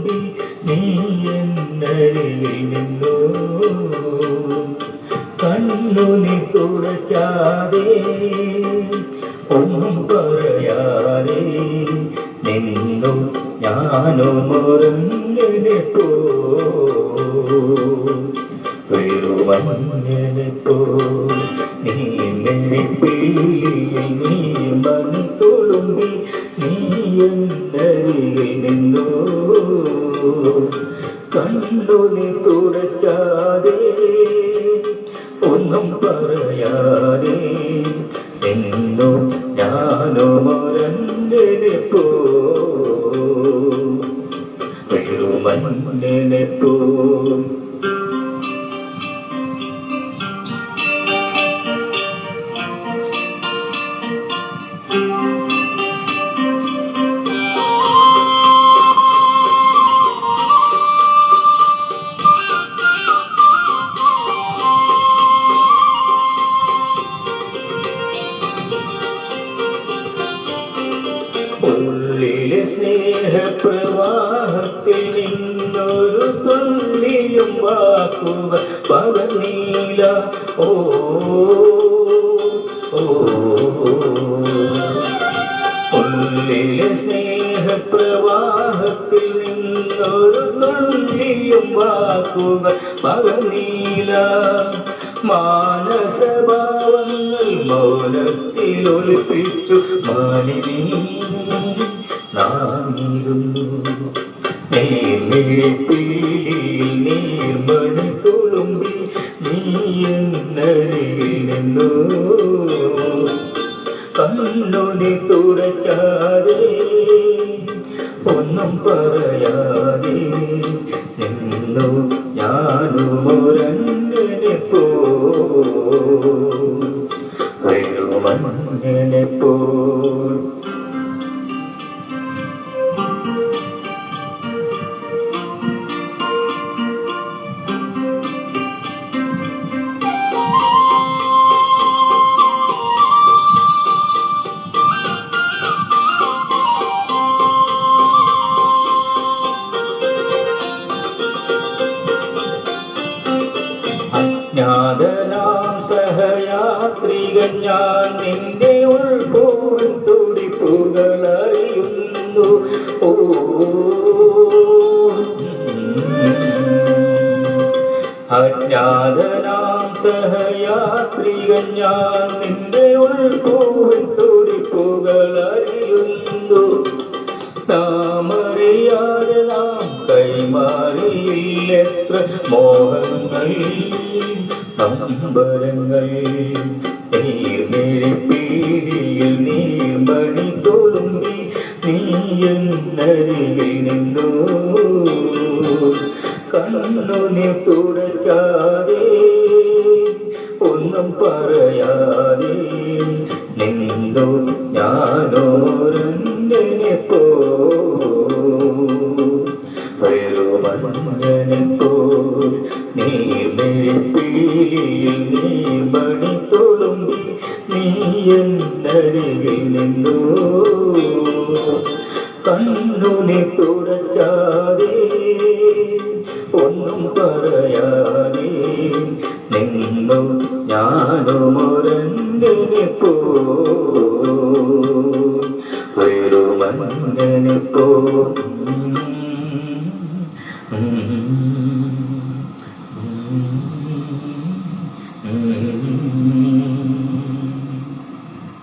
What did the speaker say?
തുളുമ്പി നീ എന്നരികിൽ നിന്നു. കണ്ണുനി തുടയ്ക്കാതെ ഒന്നും പറയാതെ നിന്നു ഞാനോ മുറങ്ങനെ പോ വെറുമങ്ങനെ പോ. നീ മെഴിപ്പിയിൽ നീ മണി തുളുമ്പി നീ എന്നരികിൽ നിന്നു. കണ്ണുനി തുടയ്ക്കാതെ ഒന്നും പറയാതെ നിന്നു ഞാനോ മുറങ്ങനെ പോ വെറുമങ്ങനെ പോ. ഉള്ളിലെ സ്നേഹപ്രവാഹത്തിൽ നിന്നൊരു തുള്ളിയും വാക്കുകൾ പകർന്നീല. ഓ ഉള്ളിലെ സ്നേഹപ്രവാഹത്തിൽ നിന്നൊരു തുള്ളിയും വാക്കുകൾ പകർന്നീല. മാനസഭാവങ്ങൾ മൗനത്തിലൊളിപ്പിച്ചു മാനിനി നാമിരുന്നു. നീർമിഴിപ്പിയിൽ നീർമണി തുളുമ്പി നീ എന്നരികിൽ നിന്നു. കണ്ണുനി തുടയ്ക്കാതെ ഒന്നും പറയാതെ നിന്നു ഞാനും ഒരങ്ങനെ പോ വെറുമങ്ങനെ പോ. അജ്ഞാതനാം സഹയാത്രികൻ ഞാൻ നിന്റെ ഉൾപോൽ തുടിപ്പുകൾ അറിയുന്നു. ഓ അജ്ഞാതനാം സഹയാത്രികൻ ഞാൻ നിന്റെ ഉൾപോൽ തുടിപ്പുകൾ അറിയുന്നു. നാമറിയാതെ നാം കൈമാറിയില്ലെത്ര മോഹങ്ങൾ അമ്പരങ്ങൾ. നീർമിഴിപ്പീലിയിൽ നീർമണി തുളുമ്പി നീ എന്നരികിൽ നിന്നു. കണ്ണുനി തുടയ്ക്കാതെ ഒന്നും പറയാതെ നിന്നു ഞാനോ രങ്ങനെ പോ വെറുമങ്ങനെ പോ. നീർമിഴിപ്പീലിയിൽ നീർമണി തുളുമ്പി നീ എന്നരികിൽ നിന്നു. കണ്ണുനി തുടയ്ക്കാതെ ഒന്നും പറയാതെ നിന്നു ഞാനോ മുറങ്ങനെ പോ വെറുമങ്ങനെ പോ.